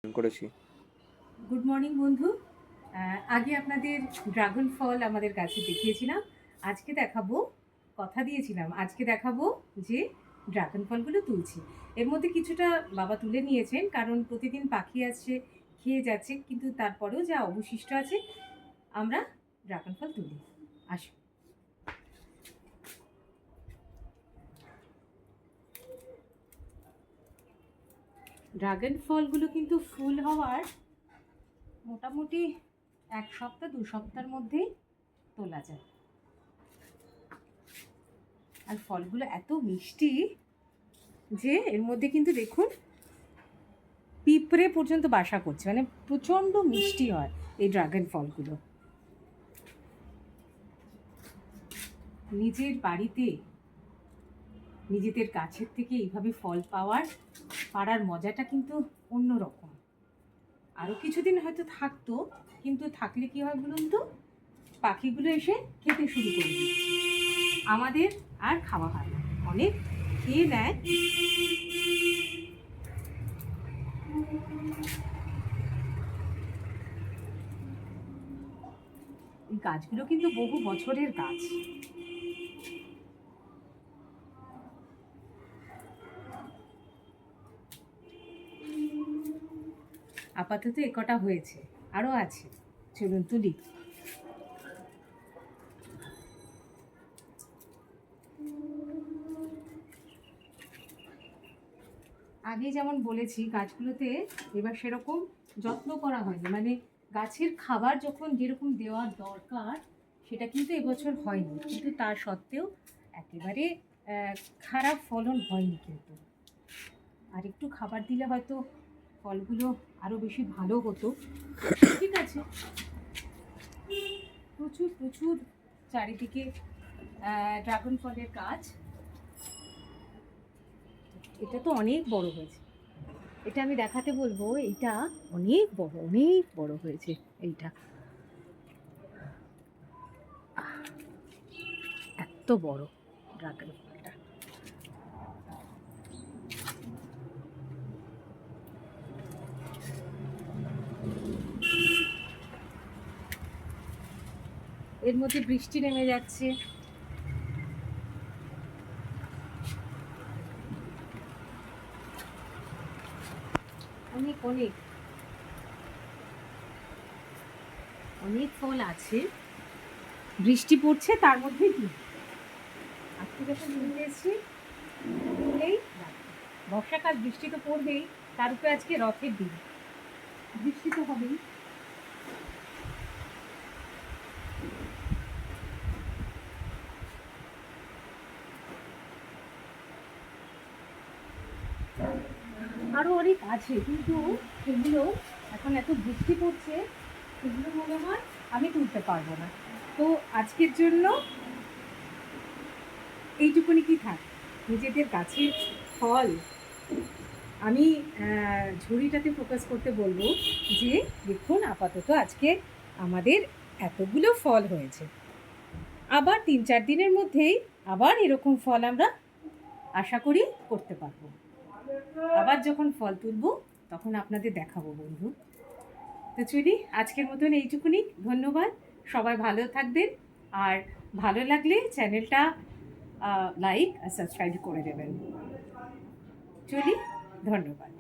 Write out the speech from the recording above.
করেছি। Good morning বন্ধু। আগে আপনাদের ড্রাগন ফল আমাদের গাছে দেখিয়েছিলাম। আজকে দেখাবো, কথা দিয়েছিলাম আজকে দেখাবো যে ড্রাগন ফলগুলো তুলছি। এর মধ্যে কিছুটা বাবা তুলে নিয়েছেন, কারণ প্রতিদিন পাখি আসছে, খেয়ে যাচ্ছে, কিন্তু তারপরেও যা অবশিষ্ট আছে আমরা ড্রাগন ফল তুলি। আসুন। ড্রাগন ফলগুলো কিন্তু ফুল হওয়ার মোটামুটি 1 সপ্তাহ 2 সপ্তাহের মধ্যেই তোলা যায়। আর ফলগুলো এত মিষ্টি যে এর মধ্যে কিন্তু দেখুন পিঁপড়ে পর্যন্ত বাসা করছে, মানে প্রচণ্ড মিষ্টি হয় এই ড্রাগন ফলগুলো। নিজের বাড়িতে নিজেদের গাছের থেকে এইভাবে ফল পাড়ার মজাটা কিন্তু অন্যরকম। আরও কিছুদিন হয়তো থাকতো, কিন্তু থাকলে কি হয় বলুন তো, পাখিগুলো এসে খেতে শুরু করে দিচ্ছে, আমাদের আর খাওয়া হয় না, অনেক খেয়ে নেয়। এই গাছগুলো কিন্তু বহু বছরের গাছ। আপাতত একটা হয়েছে, আরও আছে, চলুন তুলি। আগে যেমন বলেছি, গাছগুলোতে এবার সেরকম যত্ন করা হয়নি, মানে গাছের খাবার যখন যেরকম দেওয়ার দরকার সেটা কিন্তু এবছর হয়নি, কিন্তু তার সত্ত্বেও একেবারে খারাপ ফলন হয়নি। কিন্তু আর একটু খাবার দিলে হয়তো ফলগুলো আরও বেশি ভালো হতো। ঠিক আছে, প্রচুর প্রচুর চারিদিকে ড্রাগন ফলের গাছ। এটা তো অনেক বড় হয়েছে, এটা আমি দেখাতে বলবো, এইটা অনেক বড় হয়েছে। এইটা এত বড় ড্রাগন ফলটা। এর মধ্যে বৃষ্টি নেমে যাচ্ছে, অনেক অনেক অনেক ফল আছে, বৃষ্টি পড়ছে তার মধ্যে কি আজকে যখন তুলতে এসেছি তুলেই বর্ষাকাল, বৃষ্টি তো পড়বেই, তার উপরে আজকে রথের দিন, বৃষ্টি তো হবেই। আরও অনেক আছে, কিন্তু সেগুলো এখন এত বৃষ্টি পড়ছে, সেগুলো মনে হয় আমি তুলতে পারবো না। তো আজকের জন্য এইটুকুনি কি থাক। নিজেদের গাছের ফল আমি ঝুড়িটাতে ফোকাস করতে বলবো, যে দেখুন আপাতত আজকে আমাদের এতগুলো ফল হয়েছে, আবার 3-4 দিনের মধ্যেই আবার এরকম ফল আমরা আশা করি করতে পারবো। আবার যখন ফল তুলবো তখন আপনাদের দেখাবো বন্ধু। তো চলি, আজকের মতন এইটুকুনি। ধন্যবাদ, সবাই ভালো থাকবেন, আর ভালো লাগলে চ্যানেলটা লাইক আর সাবস্ক্রাইব করে দেবেন। চলি, ধন্যবাদ।